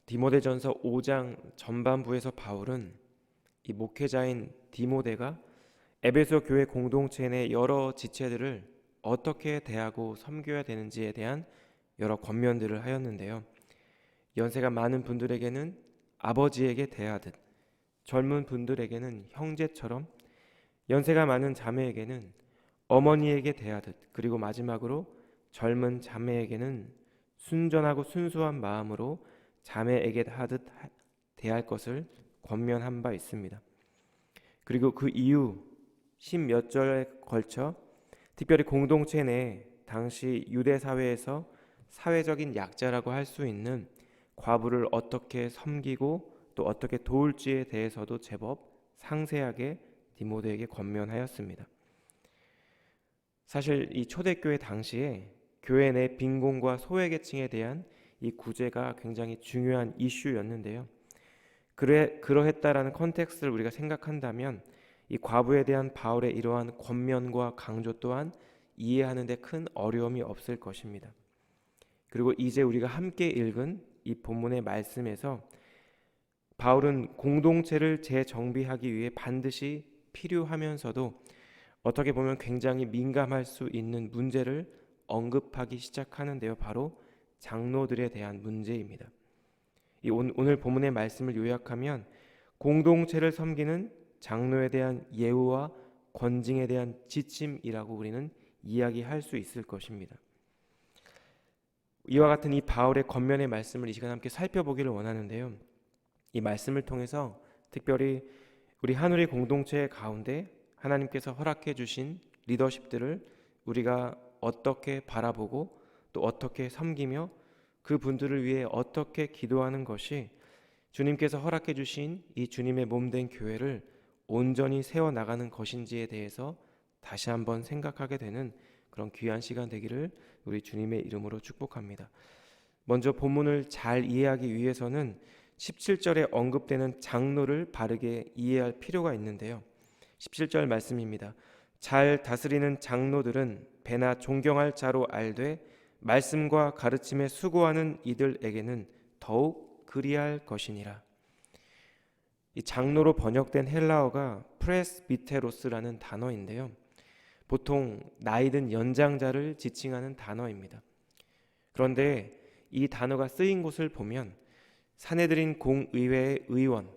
디모데전서 5장 전반부에서 바울은 이 목회자인 디모데가 에베소 교회 공동체 내 여러 지체들을 어떻게 대하고 섬겨야 되는지에 대한 여러 권면들을 하였는데요. 연세가 많은 분들에게는 아버지에게 대하듯, 젊은 분들에게는 형제처럼, 연세가 많은 자매에게는 어머니에게 대하듯, 그리고 마지막으로 젊은 자매에게는 순전하고 순수한 마음으로 자매에게 하듯 대할 것을 권면한 바 있습니다. 그리고 그 이후 10몇 절에 걸쳐 특별히 공동체 내 당시 유대 사회에서 사회적인 약자라고 할 수 있는 과부를 어떻게 섬기고 또 어떻게 도울지에 대해서도 제법 상세하게 디모데에게 권면하였습니다. 사실 이 초대교회 당시에 교회 내 빈곤과 소외계층에 대한 이 구제가 굉장히 중요한 이슈였는데요. 그러했다라는 컨텍스트를 우리가 생각한다면 이 과부에 대한 바울의 이러한 권면과 강조 또한 이해하는 데 큰 어려움이 없을 것입니다. 그리고 이제 우리가 함께 읽은 이 본문의 말씀에서 바울은 공동체를 재정비하기 위해 반드시 필요하면서도 어떻게 보면 굉장히 민감할 수 있는 문제를 언급하기 시작하는데요. 바로 장로들에 대한 문제입니다. 오늘 본문의 말씀을 요약하면 공동체를 섬기는 장로에 대한 예우와 권징에 대한 지침이라고 우리는 이야기할 수 있을 것입니다. 이와 같은 이 바울의 권면의 말씀을 이 시간 함께 살펴보기를 원하는데요. 이 말씀을 통해서 특별히 우리 한우리 공동체 가운데 하나님께서 허락해 주신 리더십들을 우리가 어떻게 바라보고 또 어떻게 섬기며 그 분들을 위해 어떻게 기도하는 것이 주님께서 허락해 주신 이 주님의 몸된 교회를 온전히 세워나가는 것인지에 대해서 다시 한번 생각하게 되는 그런 귀한 시간 되기를 우리 주님의 이름으로 축복합니다. 먼저 본문을 잘 이해하기 위해서는 17절에 언급되는 장로를 바르게 이해할 필요가 있는데요. 17절 말씀입니다. 잘 다스리는 장로들은 배나 존경할 자로 알되 말씀과 가르침에 수고하는 이들에게는 더욱 그리할 것이니라. 이 장로로 번역된 헬라어가 프레스비테로스라는 단어인데요. 보통 나이든 연장자를 지칭하는 단어입니다. 그런데 이 단어가 쓰인 곳을 보면 사내들인 공의회의 의원,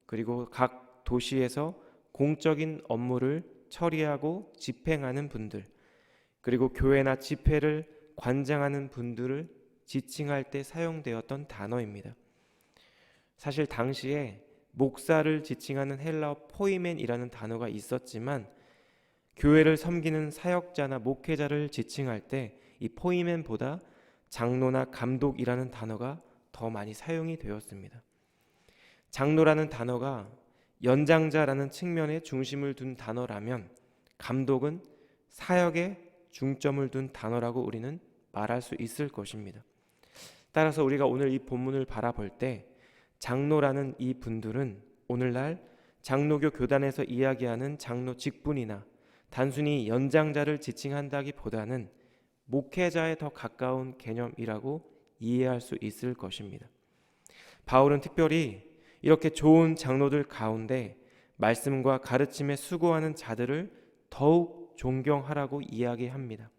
그리고 각 도시에서 공적인 업무를 처리하고 집행하는 분들, 그리고 교회나 집회를 관장하는 분들을 지칭할 때 사용되었던 단어입니다. 사실 당시에 목사를 지칭하는 헬라어 포이멘이라는 단어가 있었지만 교회를 섬기는 사역자나 목회자를 지칭할 때 이 포이멘보다 장로나 감독이라는 단어가 더 많이 사용이 되었습니다. 장로라는 단어가 연장자라는 측면에 중심을 둔 단어라면 감독은 사역에 중점을 둔 단어라고 우리는 말할 수 있을 것입니다. 따라서 우리가 오늘 이 본문을 바라볼 때 장로라는 이 분들은 오늘날 장로교 교단에서 이야기하는 장로 직분이나 단순히 연장자를 지칭한다기보다는 목회자에 더 가까운 개념이라고 이해할 수 있을 것입니다. 바울은 특별히 이렇게 좋은 장로들 가운데 말씀과 가르침에 수고하는 자들을 더욱 존경하라고 이야기합니다.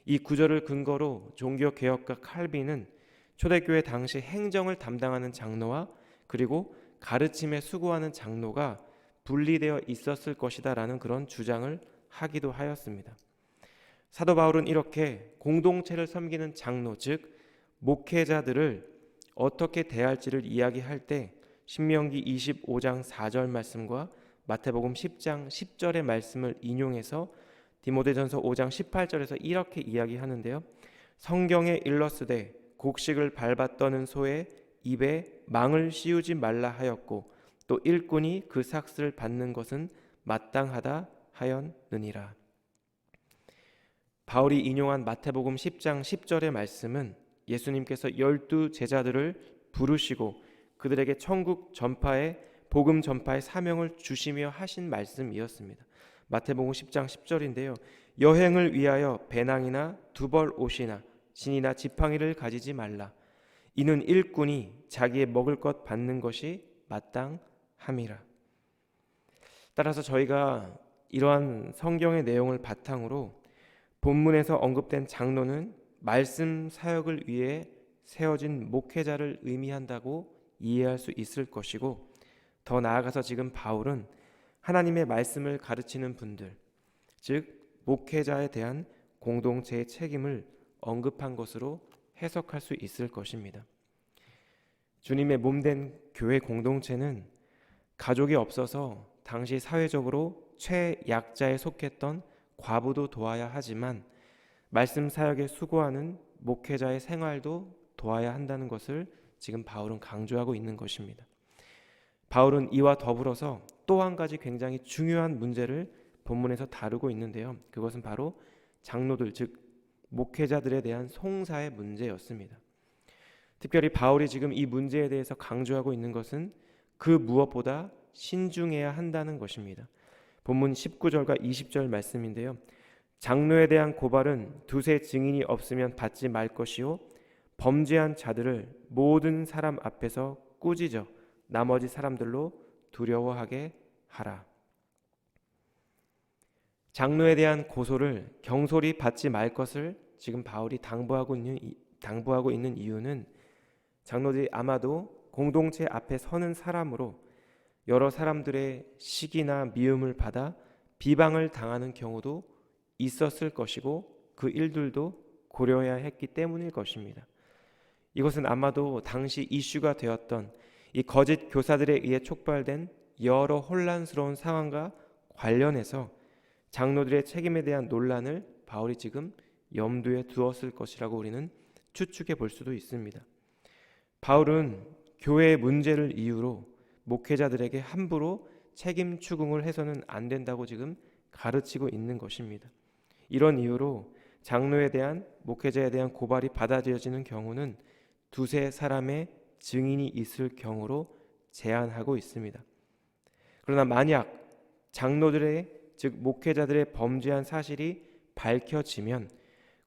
이 구절을 근거로 종교개혁가 칼빈은 초대교회 당시 행정을 담당하는 장로와 그리고 가르침에 수고하는 장로가 분리되어 있었을 것이다 라는 그런 주장을 하기도 하였습니다. 사도 바울은 이렇게 공동체를 섬기는 장로, 즉 목회자들을 어떻게 대할지를 이야기할 때 신명기 25장 4절 말씀과 마태복음 10장 10절의 말씀을 인용해서 디모데전서 5장 18절에서 이렇게 이야기하는데요. 성경에 일렀으되 곡식을 밟아 떠는 소의 입에 망을 씌우지 말라 하였고 또 일꾼이 그 삭슬을 받는 것은 마땅하다 하였느니라. 바울이 인용한 마태복음 10장 10절의 말씀은 예수님께서 12 제자들을 부르시고 그들에게 천국 전파의 복음 전파의 사명을 주시며 하신 말씀이었습니다. 마태복음 10장 10절인데요. 여행을 위하여 배낭이나 두벌 옷이나 진이나 지팡이를 가지지 말라. 이는 일꾼이 자기의 먹을 것 받는 것이 마땅함이라. 따라서 저희가 이러한 성경의 내용을 바탕으로 본문에서 언급된 장로는 말씀 사역을 위해 세워진 목회자를 의미한다고 이해할 수 있을 것이고, 더 나아가서 지금 바울은 하나님의 말씀을 가르치는 분들, 즉 목회자에 대한 공동체의 책임을 언급한 것으로 해석할 수 있을 것입니다. 주님의 몸된 교회 공동체는 가족이 없어서 당시 사회적으로 최약자에 속했던 과부도 도와야 하지만 말씀 사역에 수고하는 목회자의 생활도 도와야 한다는 것을 지금 바울은 강조하고 있는 것입니다. 바울은 이와 더불어서 또 한 가지 굉장히 중요한 문제를 본문에서 다루고 있는데요. 그것은 바로 장로들, 즉 목회자들에 대한 송사의 문제였습니다. 특별히 바울이 지금 이 문제에 대해서 강조하고 있는 것은 그 무엇보다 신중해야 한다는 것입니다. 본문 19절과 20절 말씀인데요. 장로에 대한 고발은 두세 증인이 없으면 받지 말 것이요 범죄한 자들을 모든 사람 앞에서 꾸짖어 나머지 사람들로 두려워하게 하라. 장로에 대한 고소를 경솔히 받지 말 것을 지금 바울이 당부하고 있는 이유는 장로들이 아마도 공동체 앞에 서는 사람으로 여러 사람들의 시기나 미움을 받아 비방을 당하는 경우도 있었을 것이고 그 일들도 고려해야 했기 때문일 것입니다. 이것은 아마도 당시 이슈가 되었던 이 거짓 교사들에 의해 촉발된 여러 혼란스러운 상황과 관련해서 장로들의 책임에 대한 논란을 바울이 지금 염두에 두었을 것이라고 우리는 추측해 볼 수도 있습니다. 바울은 교회의 문제를 이유로 목회자들에게 함부로 책임 추궁을 해서는 안 된다고 지금 가르치고 있는 것입니다. 이런 이유로 장로에 대한 목회자에 대한 고발이 받아들여지는 경우는 두세 사람의 증인이 있을 경우로 제한하고 있습니다. 그러나 만약 장로들의 즉 목회자들의 범죄한 사실이 밝혀지면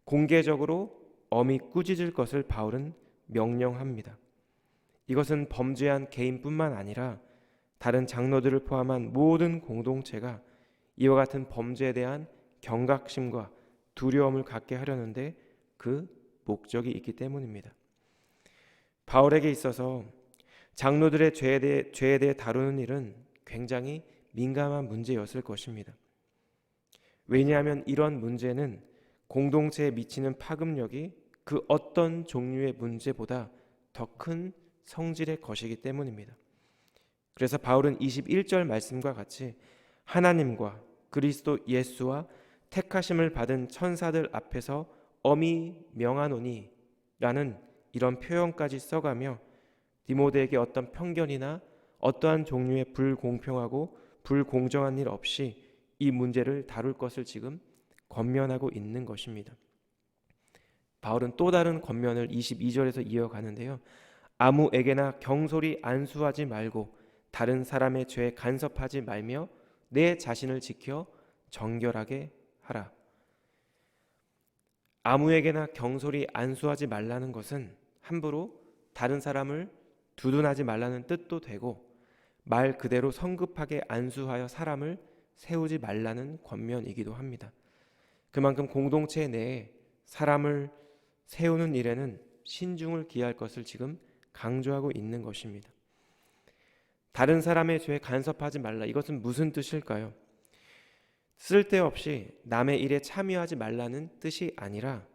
공개적으로 엄히 꾸짖을 것을 바울은 명령합니다. 이것은 범죄한 개인뿐만 아니라 다른 장로들을 포함한 모든 공동체가 이와 같은 범죄에 대한 경각심과 두려움을 갖게 하려는데 그 목적이 있기 때문입니다. 바울에게 있어서 장로들의 죄에 대해 다루는 일은 굉장히 민감한 문제였을 것입니다. 왜냐하면 이런 문제는 공동체에 미치는 파급력이 그 어떤 종류의 문제보다 더 큰 성질의 것이기 때문입니다. 그래서 바울은 21절 말씀과 같이 하나님과 그리스도 예수와 택하심을 받은 천사들 앞에서 엄히 명하노니 라는 이런 표현까지 써가며 디모데에게 어떤 편견이나 어떠한 종류의 불공평하고 불공정한 일 없이 이 문제를 다룰 것을 지금 권면하고 있는 것입니다. 바울은 또 다른 권면을 22절에서 이어가는데요. 아무에게나 경솔히 안수하지 말고 다른 사람의 죄에 간섭하지 말며 내 자신을 지켜 정결하게 하라. 아무에게나 경솔히 안수하지 말라는 것은 함부로 다른 사람을 두둔하지 말라는 뜻도 되고 말 그대로 성급하게 안수하여 사람을 세우지 말라는 권면이기도 합니다. 그만큼 공동체 내에 사람을 세우는 일에는 신중을 기할 것을 지금 강조하고 있는 것입니다. 다른 사람의 죄에 간섭하지 말라. 이것은 무슨 뜻일까요? 쓸데없이 남의 일에 참여하지 말라는 뜻이 아니라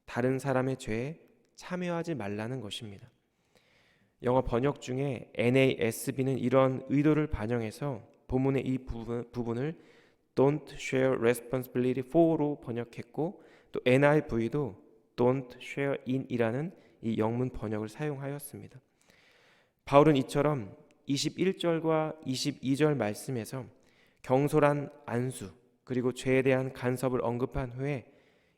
다른 사람의 죄에 참여하지 말라는 것입니다. 영어 번역 중에 NASB는 이런 의도를 반영해서 본문의 이 부분을 Don't share responsibility for로 번역했고 또 NIV도 Don't share in 이라는 이 영문 번역을 사용하였습니다. 바울은 이처럼 21절과 22절 말씀에서 경솔한 안수 그리고 죄에 대한 간섭을 언급한 후에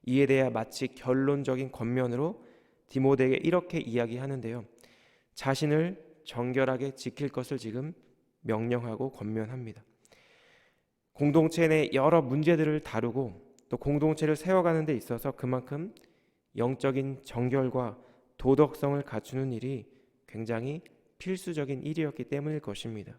이에 대해 마치 결론적인 권면으로 디모데에게 이렇게 이야기하는데요. 자신을 정결하게 지킬 것을 지금 명령하고 권면합니다. 공동체 내 여러 문제들을 다루고 또 공동체를 세워가는 데 있어서 그만큼 영적인 정결과 도덕성을 갖추는 일이 굉장히 필수적인 일이었기 때문일 것입니다.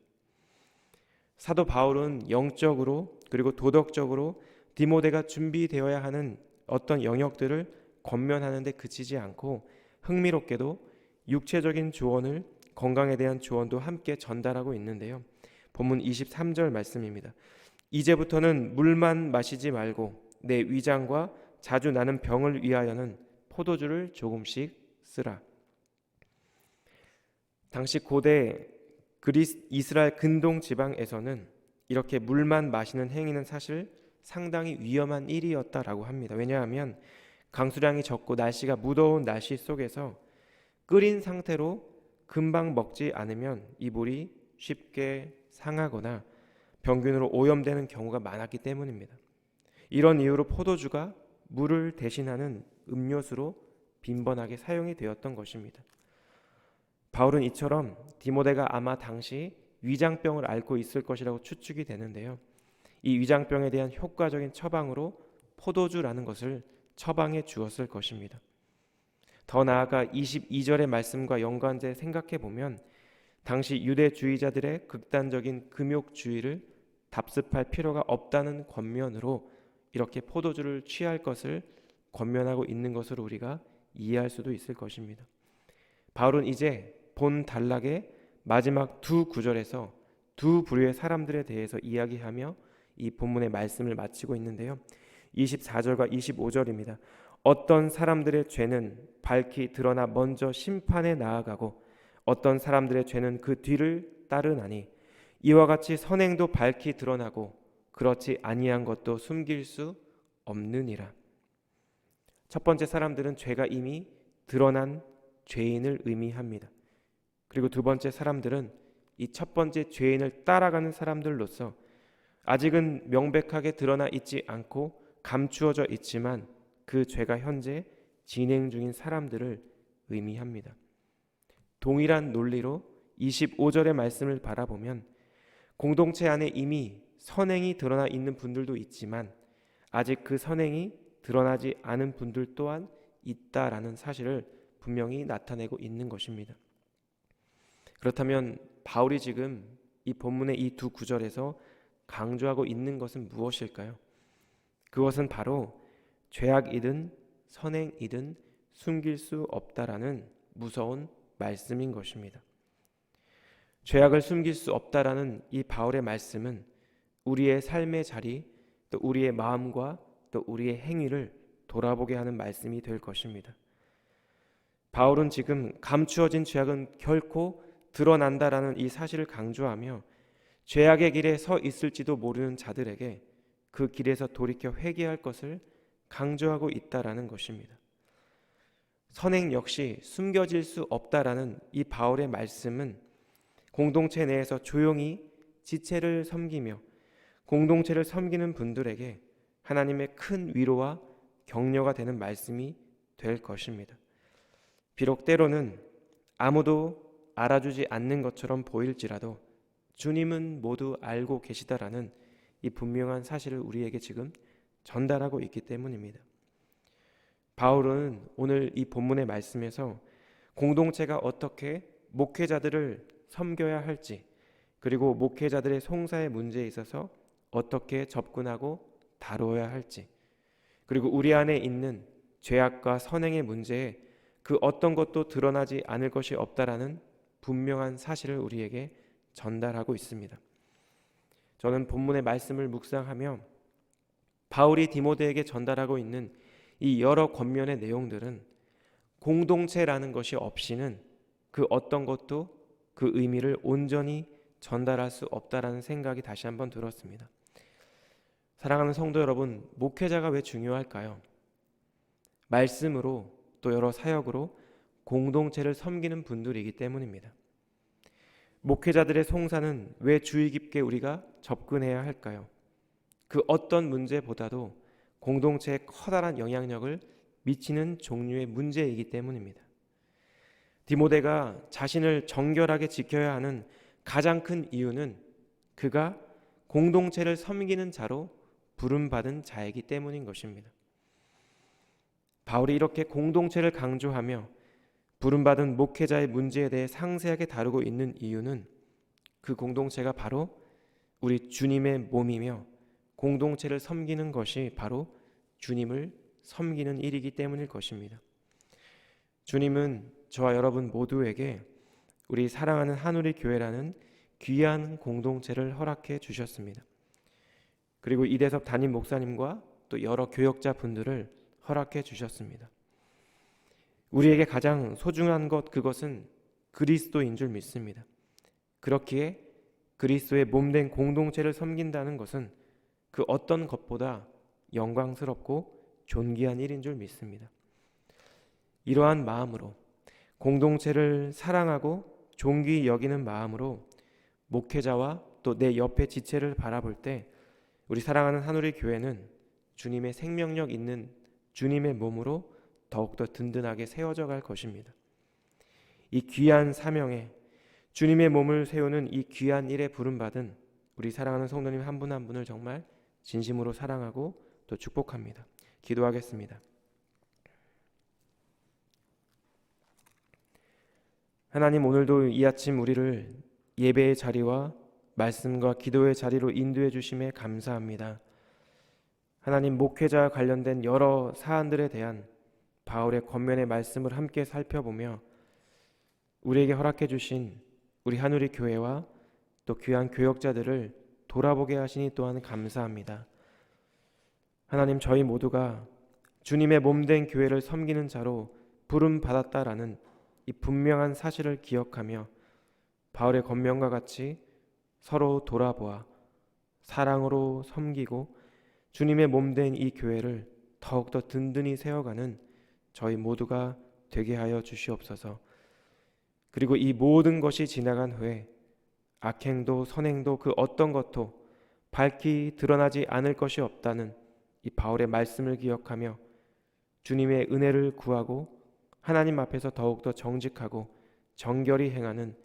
사도 바울은 영적으로 그리고 도덕적으로 디모데가 준비되어야 하는 어떤 영역들을 권면하는 데 그치지 않고 흥미롭게도 육체적인 조언을, 건강에 대한 조언도 함께 전달하고 있는데요. 본문 23절 말씀입니다. 이제부터는 물만 마시지 말고 내 위장과 자주 나는 병을 위하여는 포도주를 조금씩 쓰라. 당시 고대 이스라엘 근동 지방에서는 이렇게 물만 마시는 행위는 사실 상당히 위험한 일이었다라고 합니다. 왜냐하면 강수량이 적고 날씨가 무더운 날씨 속에서 끓인 상태로 금방 먹지 않으면 이 물이 쉽게 상하거나 병균으로 오염되는 경우가 많았기 때문입니다. 이런 이유로 포도주가 물을 대신하는 음료수로 빈번하게 사용이 되었던 것입니다. 바울은 이처럼 디모데가 아마 당시 위장병을 앓고 있을 것이라고 추측이 되는데요. 이 위장병에 대한 효과적인 처방으로 포도주라는 것을 처방해 주었을 것입니다. 더 나아가 22절의 말씀과 연관돼 생각해 보면 당시 유대주의자들의 극단적인 금욕주의를 답습할 필요가 없다는 권면으로 이렇게 포도주를 취할 것을 권면하고 있는 것으로 우리가 이해할 수도 있을 것입니다. 바울은 이제 본 단락의 마지막 두 구절에서 두 부류의 사람들에 대해서 이야기하며 이 본문의 말씀을 마치고 있는데요. 24절과 25절입니다. 어떤 사람들의 죄는 밝히 드러나 먼저 심판에 나아가고 어떤 사람들의 죄는 그 뒤를 따르나니 이와 같이 선행도 밝히 드러나고 그렇지 아니한 것도 숨길 수 없느니라. 첫 번째 사람들은 죄가 이미 드러난 죄인을 의미합니다. 그리고 두 번째 사람들은 이 첫 번째 죄인을 따라가는 사람들로서 아직은 명백하게 드러나 있지 않고 감추어져 있지만 그 죄가 현재 진행 중인 사람들을 의미합니다. 동일한 논리로 25절의 말씀을 바라보면 공동체 안에 이미 선행이 드러나 있는 분들도 있지만 아직 그 선행이 드러나지 않은 분들 또한 있다라는 사실을 분명히 나타내고 있는 것입니다. 그렇다면 바울이 지금 이 본문의 이 두 구절에서 강조하고 있는 것은 무엇일까요? 그것은 바로 죄악이든 선행이든 숨길 수 없다라는 무서운 말씀인 것입니다. 죄악을 숨길 수 없다라는 이 바울의 말씀은 우리의 삶의 자리, 또 우리의 마음과 또 우리의 행위를 돌아보게 하는 말씀이 될 것입니다. 바울은 지금 감추어진 죄악은 결코 드러난다라는 이 사실을 강조하며 죄악의 길에 서 있을지도 모르는 자들에게 그 길에서 돌이켜 회개할 것을 강조하고 있다라는 것입니다. 선행 역시 숨겨질 수 없다라는 이 바울의 말씀은 공동체 내에서 조용히 지체를 섬기며 공동체를 섬기는 분들에게 하나님의 큰 위로와 격려가 되는 말씀이 될 것입니다. 비록 때로는 아무도 알아주지 않는 것처럼 보일지라도 주님은 모두 알고 계시다라는 이 분명한 사실을 우리에게 지금 전달하고 있기 때문입니다. 바울은 오늘 이 본문의 말씀에서 공동체가 어떻게 목회자들을 섬겨야 할지, 그리고 목회자들의 송사의 문제에 있어서 어떻게 접근하고 다루어야 할지, 그리고 우리 안에 있는 죄악과 선행의 문제에 그 어떤 것도 드러나지 않을 것이 없다라는 분명한 사실을 우리에게 전달하고 있습니다. 저는 본문의 말씀을 묵상하며 바울이 디모데에게 전달하고 있는 이 여러 권면의 내용들은 공동체라는 것이 없이는 그 어떤 것도 그 의미를 온전히 전달할 수 없다라는 생각이 다시 한번 들었습니다. 사랑하는 성도 여러분, 목회자가 왜 중요할까요? 말씀으로 또 여러 사역으로 공동체를 섬기는 분들이기 때문입니다. 목회자들의 송사는 왜 주의 깊게 우리가 접근해야 할까요? 그 어떤 문제보다도 공동체에 커다란 영향력을 미치는 종류의 문제이기 때문입니다. 디모데가 자신을 정결하게 지켜야 하는 가장 큰 이유는 그가 공동체를 섬기는 자로 부름받은 자이기 때문인 것입니다. 바울이 이렇게 공동체를 강조하며 부름받은 목회자의 문제에 대해 상세하게 다루고 있는 이유는 그 공동체가 바로 우리 주님의 몸이며 공동체를 섬기는 것이 바로 주님을 섬기는 일이기 때문일 것입니다. 주님은 저와 여러분 모두에게 우리 사랑하는 한우리 교회라는 귀한 공동체를 허락해 주셨습니다. 그리고 이대섭 담임 목사님과 또 여러 교역자 분들을 허락해 주셨습니다. 우리에게 가장 소중한 것, 그것은 그리스도인 줄 믿습니다. 그렇기에 그리스도의 몸된 공동체를 섬긴다는 것은 그 어떤 것보다 영광스럽고 존귀한 일인 줄 믿습니다. 이러한 마음으로, 공동체를 사랑하고 존귀히 여기는 마음으로 목회자와 또 내 옆에 지체를 바라볼 때 우리 사랑하는 한우리 교회는 주님의 생명력 있는 주님의 몸으로 더욱더 든든하게 세워져 갈 것입니다. 이 귀한 사명에 주님의 몸을 세우는 이 귀한 일에 부름받은 우리 사랑하는 성도님 한 분 한 분을 정말 진심으로 사랑하고 또 축복합니다. 기도하겠습니다. 하나님, 오늘도 이 아침 우리를 예배의 자리와 말씀과 기도의 자리로 인도해 주심에 감사합니다. 하나님, 목회자와 관련된 여러 사안들에 대한 바울의 권면의 말씀을 함께 살펴보며 우리에게 허락해 주신 우리 한우리 교회와 또 귀한 교역자들을 돌아보게 하시니 또한 감사합니다. 하나님, 저희 모두가 주님의 몸된 교회를 섬기는 자로 부름 받았다라는 이 분명한 사실을 기억하며 바울의 권면과 같이 서로 돌아보아 사랑으로 섬기고 주님의 몸된 이 교회를 더욱더 든든히 세워가는 저희 모두가 되게 하여 주시옵소서. 그리고 이 모든 것이 지나간 후에 악행도 선행도 그 어떤 것도 밝히 드러나지 않을 것이 없다는 이 바울의 말씀을 기억하며 주님의 은혜를 구하고 하나님 앞에서 더욱더 정직하고 정결히 행하는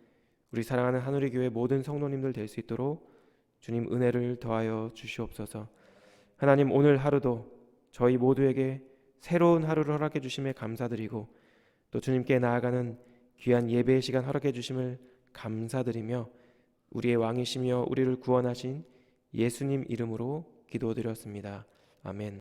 우리 사랑하는 한우리 교회 모든 성도님들 될 수 있도록 주님 은혜를 더하여 주시옵소서. 하나님, 오늘 하루도 저희 모두에게 새로운 하루를 허락해 주심에 감사드리고 또 주님께 나아가는 귀한 예배의 시간 허락해 주심을 감사드리며 우리의 왕이시며 우리를 구원하신 예수님 이름으로 기도드렸습니다. 아멘.